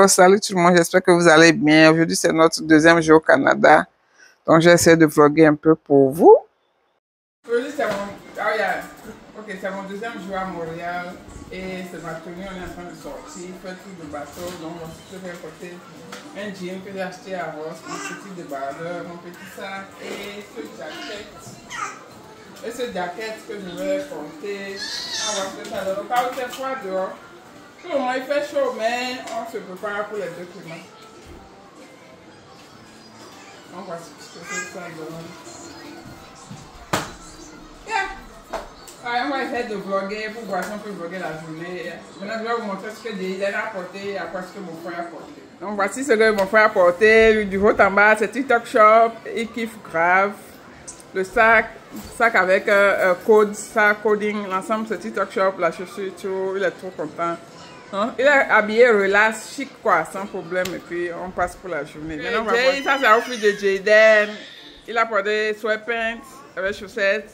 salut tout le monde, j'espère que vous allez bien. Aujourd'hui, c'est notre deuxième jour au Canada. Donc, j'essaie de vlogger un peu pour vous. Aujourd'hui, c'est mon deuxième jour à Montréal. Et c'est ma tenue, on est en train de sortir, faire tout le bateau. Donc, je vais porter un jean que j'ai acheté à Ross, mon petit débardeur, mon petit sac et ce jacket que je vais porter. On va faire ça dehors. Quand c'est froid dehors, tout le monde il fait chaud, mais on se prépare pour les deux climats. On va se faire ça dehors. On va essayer de vlogger pour voir si on peut vlogger la journée. Maintenant, je vais vous montrer ce que Jayden a apporté et après ce que mon frère a apporté. Donc, voici ce que mon frère a apporté. Du haut en bas, c'est TikTok Shop. Il kiffe grave. Le sac avec code, sac, coding. L'ensemble, c'est TikTok Shop, la chaussure, tout. Il est trop content. Hein? Il est habillé relax, chic quoi, sans problème. Et puis, on passe pour la journée. Maintenant, ça, c'est l'outfit de Jayden. Il a porté sweatpants avec chaussettes.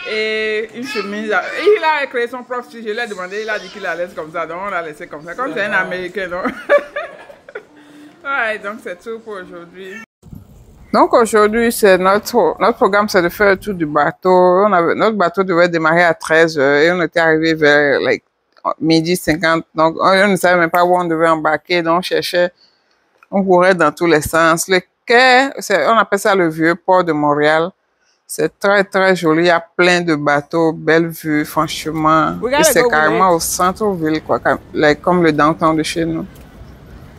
Et une chemise. Il a créé son propre style. Je lui ai demandé, il a dit qu'il la laisse comme ça. Donc on l'a laissé comme ça. Comme c'est un Américain. Donc, ouais, donc c'est tout pour aujourd'hui. Donc aujourd'hui, c'est notre programme, c'est de faire le tour du bateau. Notre bateau devait démarrer à 13h et on était arrivé vers midi 50. Donc on ne savait même pas où on devait embarquer. Donc on cherchait, on courait dans tous les sens. Le quai, on appelle ça le vieux port de Montréal. C'est très, très joli. Il y a plein de bateaux, belle vue, franchement. Et c'est carrément au centre-ville, quoi, comme le downtown de chez nous.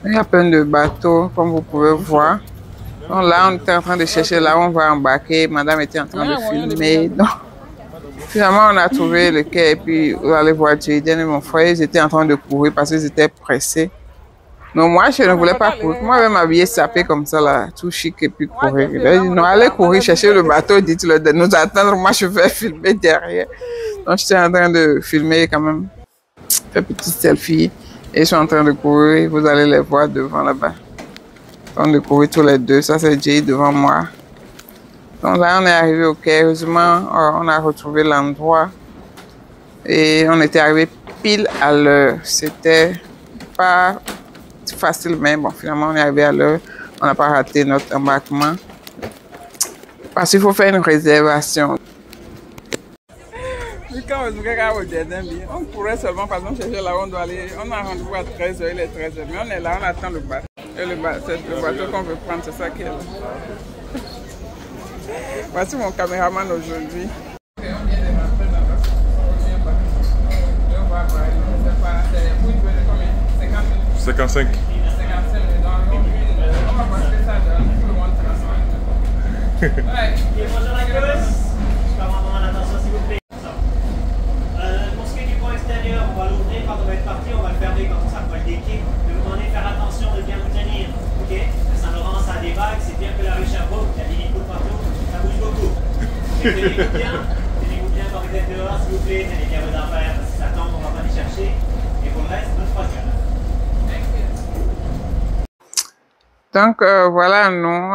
Il y a plein de bateaux, comme vous pouvez voir. Donc là, on était en train de chercher là où on va embarquer. Madame était en train de filmer. Donc, finalement, on a trouvé le quai. Et puis, vous allez voir Jayden et mon frère, ils étaient en train de courir parce qu'ils étaient pressés. Non, moi, je ne voulais pas courir. Moi, je vais m'habiller sapé comme ça, là, tout chic, et puis courir. Il a dit, non, allez courir, chercher le bateau, dites-le de nous attendre. Moi, je vais filmer derrière. Donc, j'étais en train de filmer quand même. Faire petit selfie. Et ils sont en train de courir. Vous allez les voir devant là-bas. Ils sont en train de courir tous les deux. Ça, c'est Jay devant moi. Donc là, on est arrivé au quai. Heureusement, on a retrouvé l'endroit. Et on était arrivé pile à l'heure. C'était pas facile, mais bon, finalement, on est arrivé à l'heure. On n'a pas raté notre embarquement. Parce qu'il faut faire une réservation. On pourrait seulement, par exemple, chercher là où on doit aller. On a rendez-vous à 13h, il est 13h. Mais on est là, on attend le bateau. Et c'est le bateau qu'on veut prendre, c'est ça qui est là. Voici mon caméraman aujourd'hui. 55. Bonjour à tous, je commande attention s'il vous plaît. Pour ce qui est du pont extérieur, on va l'ouvrir quand on va être parti, on va le fermer quand on s'approche des quais. Je vais vous demander de faire attention de bien vous tenir, ok? Saint-Laurent, ça a des vagues, c'est bien que la rue Sherbrooke, il y a des lits partout, ça bouge beaucoup. Tenez-vous bien quand vous êtes dehors, s'il vous plaît, tenez bien vos affaires, parce que ça tombe, on ne va pas les chercher. Et pour le reste, bonne croisière. Donc voilà, nous,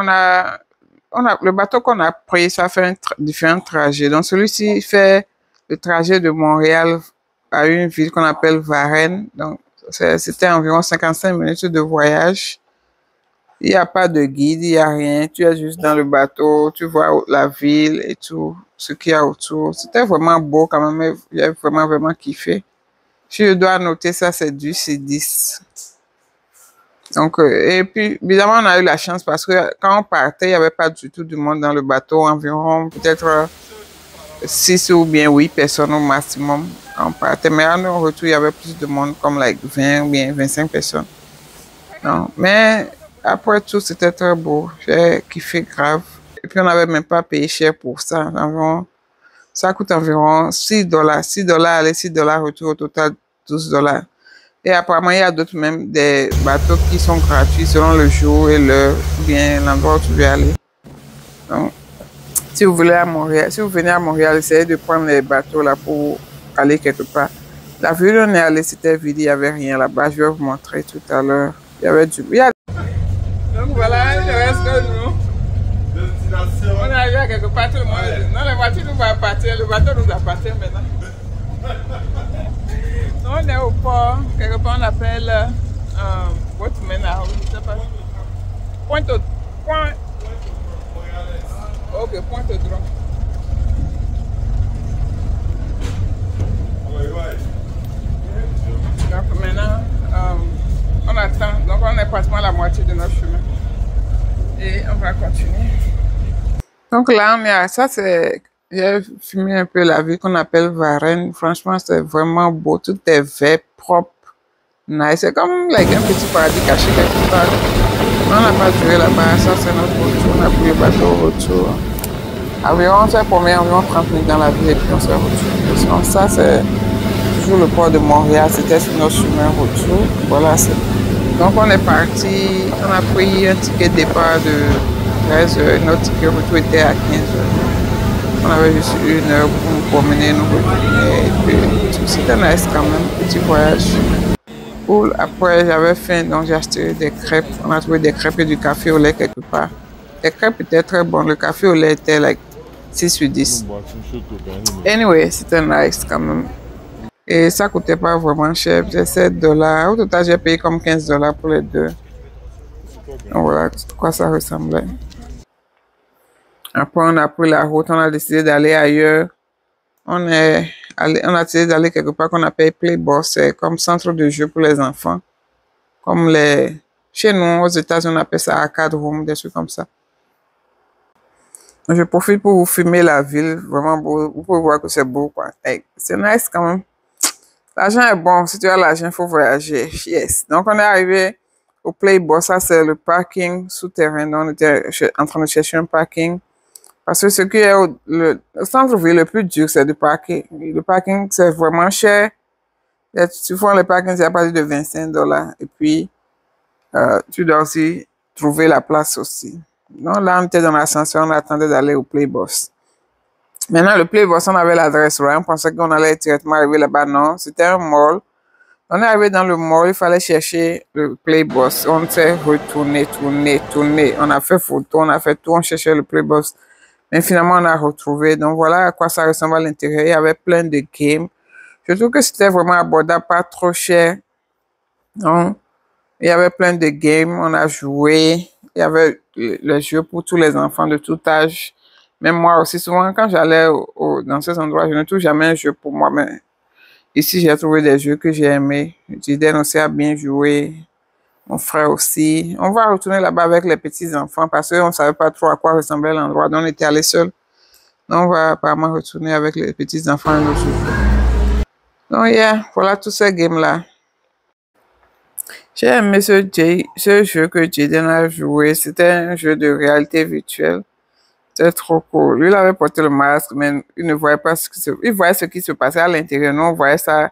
le bateau qu'on a pris, ça fait différents trajets. Donc celui-ci fait le trajet de Montréal à une ville qu'on appelle Varennes. Donc c'était environ 55 minutes de voyage. Il n'y a pas de guide, il n'y a rien. Tu es juste dans le bateau, tu vois la ville et tout, ce qu'il y a autour. C'était vraiment beau quand même, j'ai vraiment kiffé. Si je dois noter ça, c'est du C10. Donc, et puis, évidemment, on a eu la chance parce que quand on partait, il n'y avait pas du tout de monde dans le bateau, environ peut-être 6 ou bien 8 personnes au maximum quand on partait. Mais à nos retours, il y avait plus de monde, comme 20 ou bien 25 personnes. Non, mais après tout, c'était très beau. J'ai kiffé grave. Et puis, on n'avait même pas payé cher pour ça. Ça coûte environ $6. $6 aller, $6 retour, au total $12. Et apparemment, il y a d'autres même des bateaux qui sont gratuits selon le jour et l'heure, ou bien l'endroit où tu veux aller. Donc, si vous venez à Montréal, essayez de prendre les bateaux là pour aller quelque part. La ville où on est allé, c'était vide, il n'y avait rien là-bas. Je vais vous montrer tout à l'heure. Il y avait du... Donc voilà, le reste de nous. Destination. On est arrivé à quelque part, tout le monde. Ouais. Non, la voiture nous va partir, le bateau nous appartient maintenant. On est au port, quelque part on appelle Pointe au... Point... Ok, pointe au droit. Donc maintenant, on attend. Donc on est pratiquement à la moitié de notre chemin. Et on va continuer. Donc là, on est à ça, c'est... J'ai filmé un peu la ville qu'on appelle Varennes. Franchement, c'est vraiment beau. Tout est vert, propre, nice. C'est comme like, un petit paradis caché quelque part. On n'a pas duré là-bas. Ça, c'est notre retour. On a pris le bateau au retour. On s'est promené environ 30 minutes dans la ville et puis on s'est retourné. Donc ça, c'est toujours le port de Montréal. C'était sur notre chemin retour. Voilà, c'est... Donc on est parti. On a pris un ticket de départ de 13 heures. Notre ticket retour était à 15 heures. On avait juste 1 heure pour nous promener, nous retourner. Et puis c'était nice quand même, petit voyage. Cool. Après, j'avais faim, donc j'ai acheté des crêpes. On a trouvé des crêpes et du café au lait quelque part. Les crêpes étaient très bonnes. Le café au lait était like 6 sur 10. Anyway, c'était nice quand même. Et ça coûtait pas vraiment cher. J'ai 7 $. Au total, j'ai payé comme 15 $ pour les deux. Donc voilà quoi ça ressemblait. Après, on a pris la route, on a décidé d'aller ailleurs. On a décidé d'aller quelque part qu'on appelle Playboss, c'est comme centre de jeu pour les enfants. Comme les... Chez nous, aux États-Unis, on appelle ça arcade room, des trucs comme ça. Je profite pour vous filmer la ville, vraiment beau. Vous pouvez voir que c'est beau, quoi. Hey, c'est nice quand même. L'argent est bon, si tu as l'argent, il faut voyager. Yes. Donc, on est arrivé au Playboss, ça c'est le parking souterrain. Donc, on était en train de chercher un parking. Parce que ce qui est le centre-ville le plus dur, c'est le parking. Le parking, c'est vraiment cher. Tu fais le parking, c'est à partir de 25 $. Et puis, tu dois aussi trouver la place aussi. Donc là, on était dans l'ascenseur, on attendait d'aller au Playboss. Maintenant, le Playboss, on avait l'adresse, right? On pensait qu'on allait directement arriver là-bas. Non, c'était un mall. On est arrivé dans le mall, il fallait chercher le Playboss. On s'est retourné, tourné. On a fait photo, on a fait tout, on cherchait le Playboss. Mais finalement, on a retrouvé. Donc, voilà à quoi ça ressemble à l'intérieur. Il y avait plein de games. Je trouve que c'était vraiment abordable, pas trop cher. Donc, il y avait plein de games. On a joué. Il y avait le jeu pour tous les enfants de tout âge. Même moi aussi, souvent, quand j'allais dans ces endroits, je ne trouve jamais un jeu pour moi. Mais ici, j'ai trouvé des jeux que j'ai aimés. Jiden aussi a bien joué. Mon frère aussi. On va retourner là-bas avec les petits-enfants parce qu'on ne savait pas trop à quoi ressemblait l'endroit. Donc, on était allés seuls. Donc, on va apparemment retourner avec les petits-enfants un autre jour. Donc, yeah, voilà tous ces games-là. J'ai aimé ce jeu que Jaden a joué. C'était un jeu de réalité virtuelle. C'était trop cool. Lui, il avait porté le masque, mais il ne voyait pas il voyait ce qui se passait à l'intérieur. Nous, on voyait ça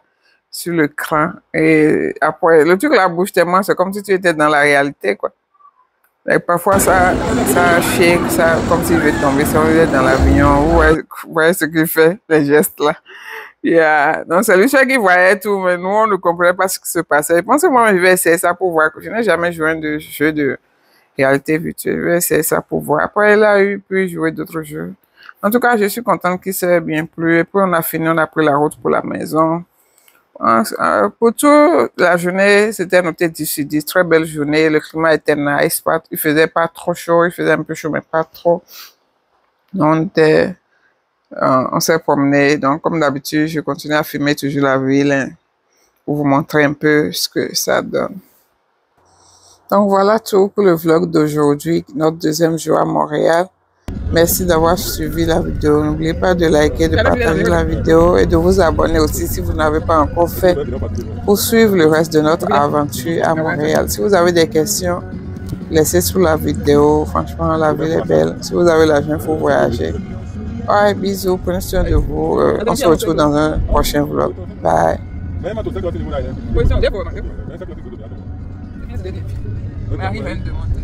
sur l'écran. Et après, le truc là bouge tellement, c'est comme si tu étais dans la réalité, quoi. Et parfois, ça shake, ça, comme s'il veut tomber, si on est dans l'avion, vous voyez ce qu'il fait, les gestes là. Yeah. Donc, c'est lui seul qui voyait tout, mais nous, on ne comprenait pas ce qui se passait. Je pense que moi, je vais essayer ça pour voir. Je n'ai jamais joué un jeu de réalité virtuelle. Je vais essayer ça pour voir. Après, il a pu jouer d'autres jeux. En tout cas, je suis contente qu'il s'est bien plu. Et puis, on a fini, on a pris la route pour la maison. Pour toute la journée, c'était noté 10 sur 10. Très belle journée. Le climat était nice. Il faisait pas trop chaud. Il faisait un peu chaud, mais pas trop. Donc, on s'est promené. Donc, comme d'habitude, je continue à filmer toujours la ville hein, pour vous montrer un peu ce que ça donne. Donc, voilà tout pour le vlog d'aujourd'hui, notre deuxième jour à Montréal. Merci d'avoir suivi la vidéo. N'oubliez pas de liker, de partager la vidéo et de vous abonner aussi si vous n'avez pas encore fait pour suivre le reste de notre aventure à Montréal. Si vous avez des questions, laissez sous la vidéo. Franchement, la ville est belle. Si vous avez l'argent, il faut voyager. Ouais, bisous, prenez soin de vous. On se retrouve dans un prochain vlog. Bye. On arrive à me demander.